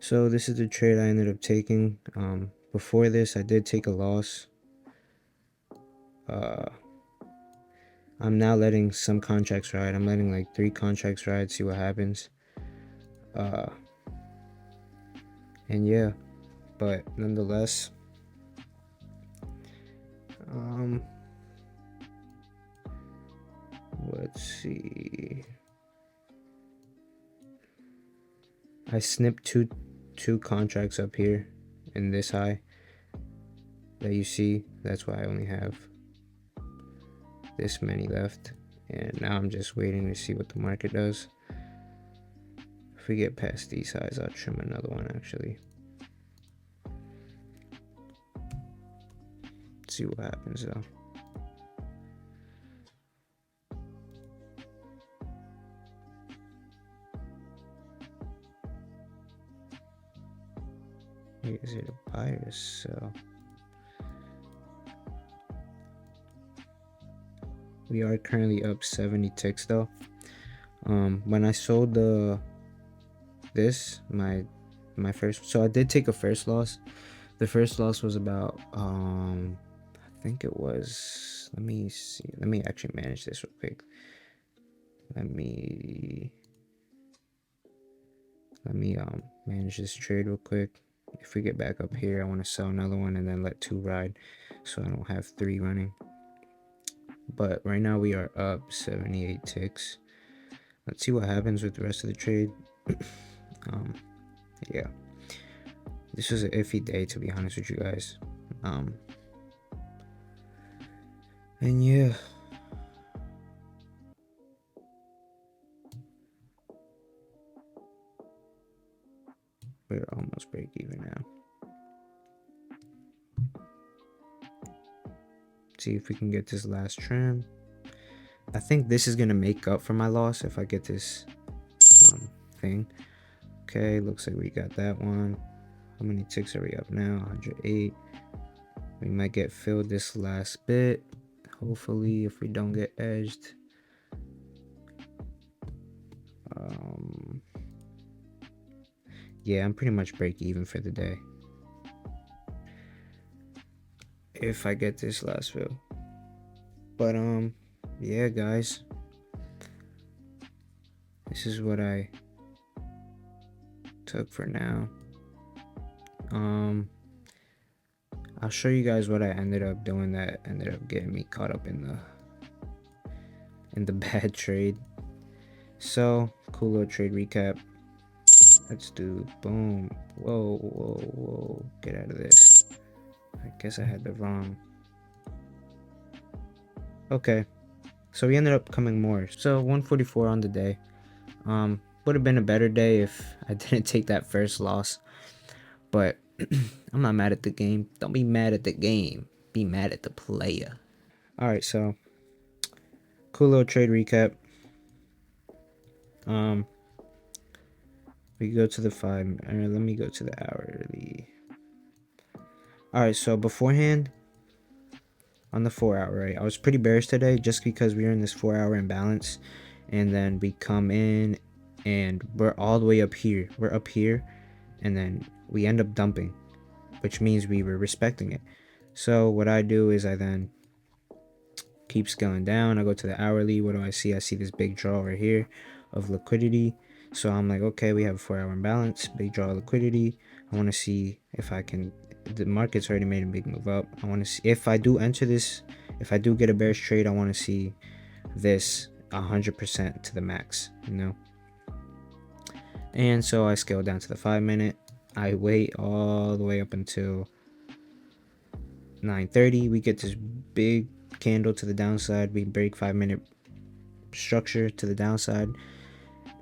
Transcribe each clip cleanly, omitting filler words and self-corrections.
So this is the trade I ended up taking. Before this, I did take a loss. I'm now letting some contracts ride. I'm letting like 3 contracts ride, see what happens. And yeah, but nonetheless, let's see. I snipped two contracts up here in this high that you see. That's why I only have this many left, and now I'm just waiting to see what the market does. If we get past these highs, I'll trim another one actually. See what happens though. Is it a buy or a sell? We are currently up 70 ticks though. When I sold my first, so I did take a first loss. The first loss was about I think it was, let me see, let me actually manage this real quick. Let me manage this trade real quick. If we get back up here, I want to sell another one and then let 2 ride so I don't have 3 running. But right now we are up 78 ticks. Let's see what happens with the rest of the trade. Yeah, this was an iffy day, to be honest with you guys. And yeah, we're almost break even now. See if we can get this last trim. I think this is gonna make up for my loss if I get this thing. Okay, looks like we got that one. How many ticks are we up now? 108. We might get filled this last bit, hopefully, if we don't get edged. Yeah, I'm pretty much break even for the day if I get this last fill. But yeah guys, this is what I took for now. I'll show you guys what I ended up doing that ended up getting me caught up in the bad trade. So cool little trade recap. Let's do boom. Whoa, get out of this. I guess I had the wrong. Okay, so we ended up coming more. So 144 on the day. Would have been a better day if I didn't take that first loss, but I'm not mad at the game. Don't be mad at the game, be mad at the player. All right, so cool little trade recap. We go to the 5, let me go to the hourly. All right, so beforehand on the 4 hour, right, I was pretty bearish today just because we were in this 4 hour imbalance, and then we come in and we're all the way up here. We're up here, and then we end up dumping, which means we were respecting it. So what I do is I then keep scaling down. I go to the hourly. What do I see? I see this big draw right here of liquidity. So I'm like, okay, we have a 4 hour imbalance, big draw of liquidity. I want to see if I can, the market's already made a big move up. I want to see if I do enter this, if I do get a bearish trade, I want to see this 100% to the max, you know. And so I scale down to the 5 minute. I wait all the way up until 9:30. We get this big candle to the downside. We break 5 minute structure to the downside,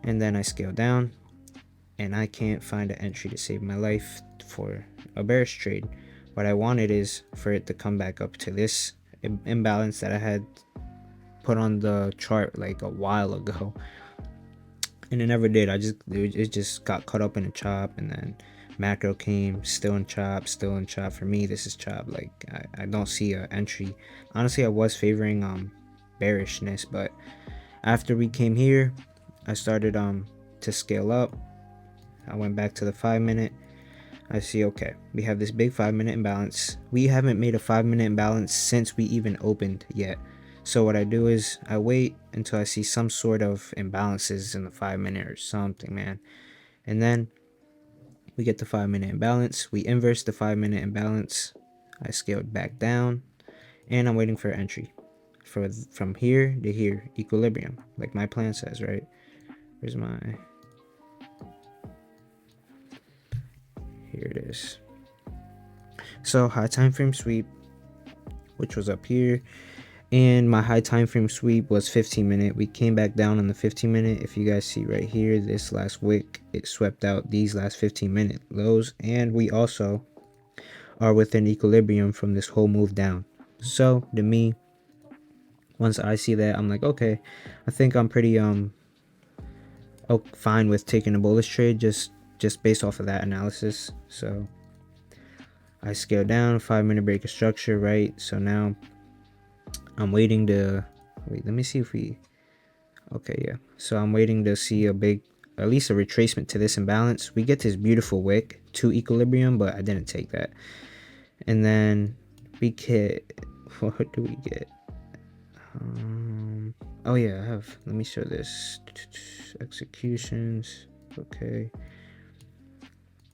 and then I scale down, and I can't find an entry to save my life for a bearish trade. What I wanted is for it to come back up to this imbalance that I had put on the chart like a while ago, and it never did. It just got caught up in a chop, and then macro came, still in chop. For me, this is chop. Like I don't see an entry. Honestly, I was favoring bearishness, but after we came here, I started to scale up, I went back to the 5 minute. I see, okay, we have this big 5 minute imbalance. We haven't made a 5 minute imbalance since we even opened yet. So what I do is I wait until I see some sort of imbalances in the 5 minute or something, man. And then we get the 5 minute imbalance. We inverse the 5 minute imbalance. I scaled back down and I'm waiting for entry. From here to here, equilibrium, like my plan says, right? Where's my, here it is. So high time frame sweep, which was up here, and my high time frame sweep was 15 minute. We came back down on the 15 minute. If you guys see right here, this last wick, it swept out these last 15 minute lows, and we also are within equilibrium from this whole move down. So to me, once I see that, I'm like, okay, I think I'm pretty fine with taking a bullish trade just based off of that analysis. So I scale down 5 minute break of structure, right? So now I'm waiting to wait. Let me see if we. Okay, yeah. So I'm waiting to see a big, at least a retracement to this imbalance. We get this beautiful wick to equilibrium, but I didn't take that. And then we get, what do we get? Oh yeah, I have. Let me show this. Executions. Okay.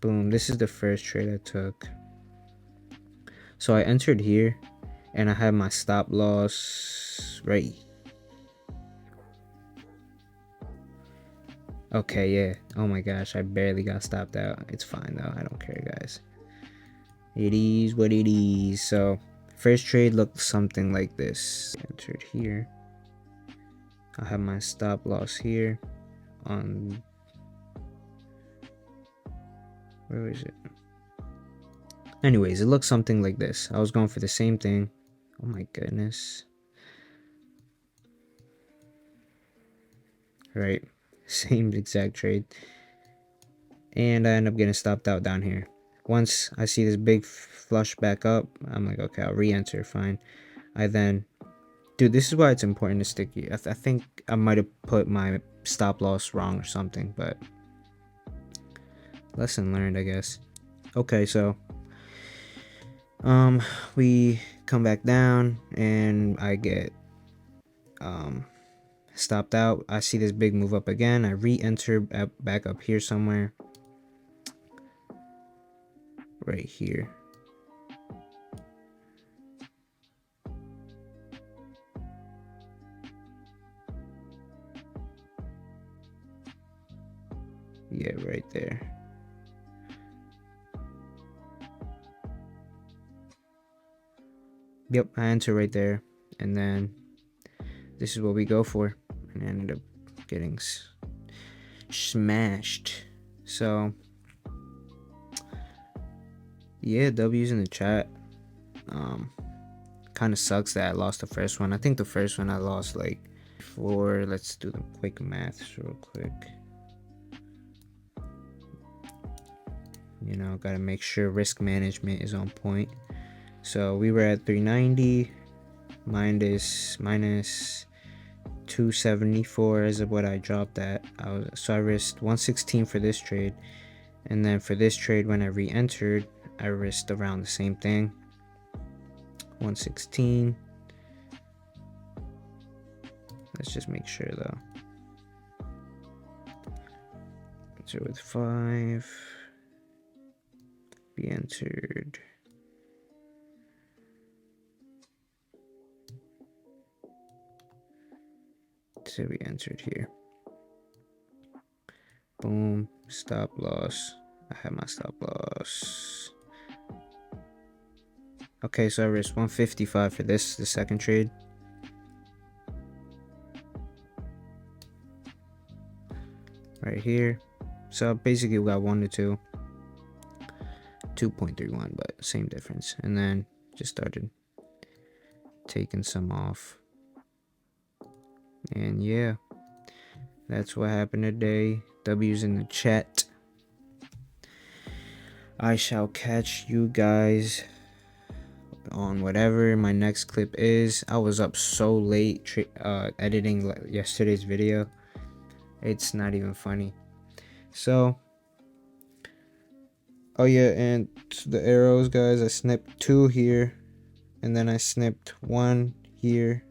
Boom. This is the first trade I took. So I entered here, and I had my stop loss right. Okay, yeah. Oh my gosh, I barely got stopped out. It's fine though. I don't care, guys. It is what it is. So first trade looked something like this. Entered here. I have my stop loss here on, where is it? Anyways, it looks something like this. I was going for the same thing. Oh my goodness. Right. Same exact trade. And I end up getting stopped out down here. Once I see this big flush back up, I'm like, okay, I'll re-enter, fine. I then, dude, this is why it's important to stick here. I think I might have put my stop loss wrong or something, but lesson learned, I guess. Okay, so we come back down and I get stopped out. I see this big move up again. I re-enter back up here somewhere, right here. Yeah, right there. Yep, I enter right there, and then this is what we go for, and I ended up getting smashed. So yeah, W's in the chat. Kind of sucks that I lost the first one. I think the first one I lost like four. Let's do the quick maths real quick. You know, gotta make sure risk management is on point. So we were at 390 minus 274 as of what I dropped at. So I risked 116 for this trade, and then for this trade when I re-entered, I risked around the same thing, 116. Let's just make sure though. Enter with 5. Be entered. So we entered here. Boom. Stop loss. I have my stop loss. Okay, so I risked 155 for this, the second trade. Right here. So basically we got 1 to 2. 2.31, but same difference. And then just started taking some off. And yeah, that's what happened today. W's in the chat. I shall catch you guys on whatever my next clip is. I was up so late editing yesterday's video. It's not even funny. So Oh yeah, and the arrows, guys, I snipped 2 here, and then I snipped 1 here,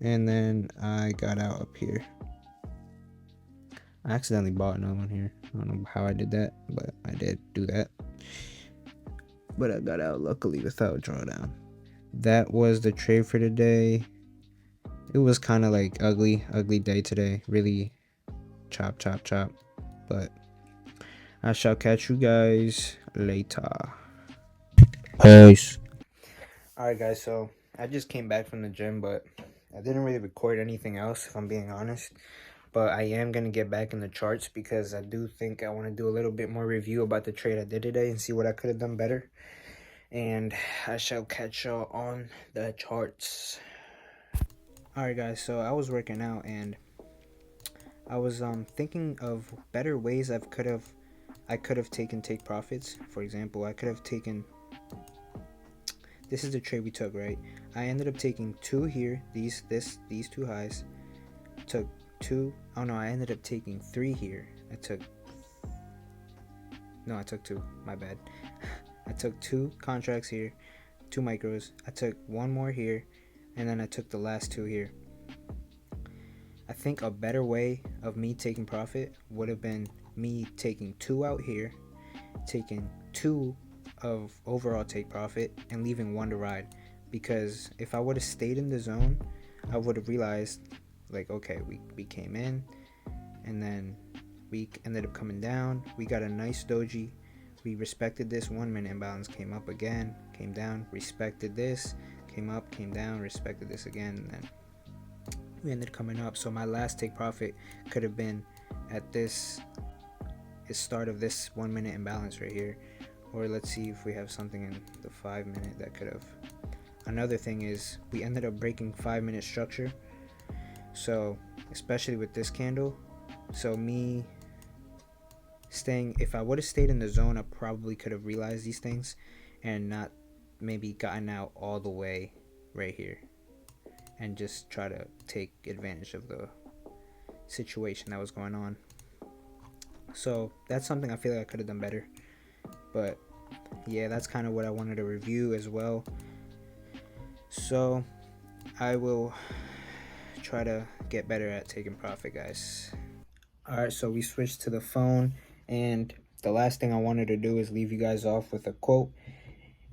and then I got out up here. I accidentally bought another one here. I don't know how I did that, but I did do that. But I got out luckily without drawdown. That was the trade for today. It was kind of like ugly day today. Really chop, chop, chop. But I shall catch you guys later. Peace. Alright, guys, so I just came back from the gym, but I didn't really record anything else, if I'm being honest. But I am going to get back in the charts because I do think I want to do a little bit more review about the trade I did today and see what I could have done better. And I shall catch y'all on the charts. Alright, guys, so I was working out and I was thinking of better ways I could have taken take profits. For example, I could have taken, this is the trade we took, right? I ended up taking 2 here, these 2 highs. Took 2. Oh no, I ended up taking 3 here. I took 2. My bad. I took 2 contracts here, 2 micros. I took 1 more here, and then I took the last 2 here. I think a better way of me taking profit would have been me taking 2 out here, taking 2 of overall take profit, and leaving 1 to ride. Because if I would have stayed in the zone, I would have realized, like, okay, we came in, and then we ended up coming down. We got a nice doji. We respected this 1 minute imbalance, came up again, came down, respected this, came up, came down, respected this again, and then we ended up coming up. So my last take profit could have been at this start of this 1 minute imbalance right here. Or let's see if we have something in the 5 minute that could have. Another thing is we ended up breaking 5 minute structure. So especially with this candle, so me staying, if I would have stayed in the zone, I probably could have realized these things and not maybe gotten out all the way right here and just try to take advantage of the situation that was going on. So that's something I feel like I could have done better. But yeah, that's kind of what I wanted to review as well. So I will try to get better at taking profit, guys. Alright, so we switched to the phone, and the last thing I wanted to do is leave you guys off with a quote.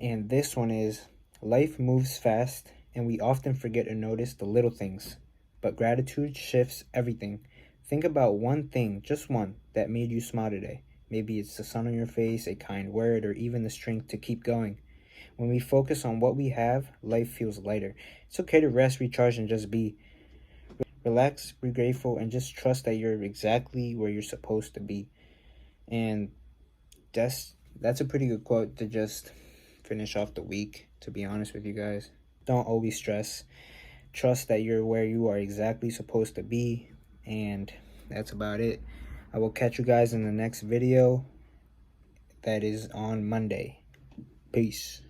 And this one is, life moves fast, and we often forget to notice the little things. But gratitude shifts everything. Think about one thing, just one, that made you smile today. Maybe it's the sun on your face, a kind word, or even the strength to keep going. When we focus on what we have, life feels lighter. It's okay to rest, recharge, and just be. Relax, be grateful, and just trust that you're exactly where you're supposed to be. And that's a pretty good quote to just finish off the week, to be honest with you guys. Don't always stress. Trust that you're where you are exactly supposed to be. And that's about it. I will catch you guys in the next video that is on Monday. Peace.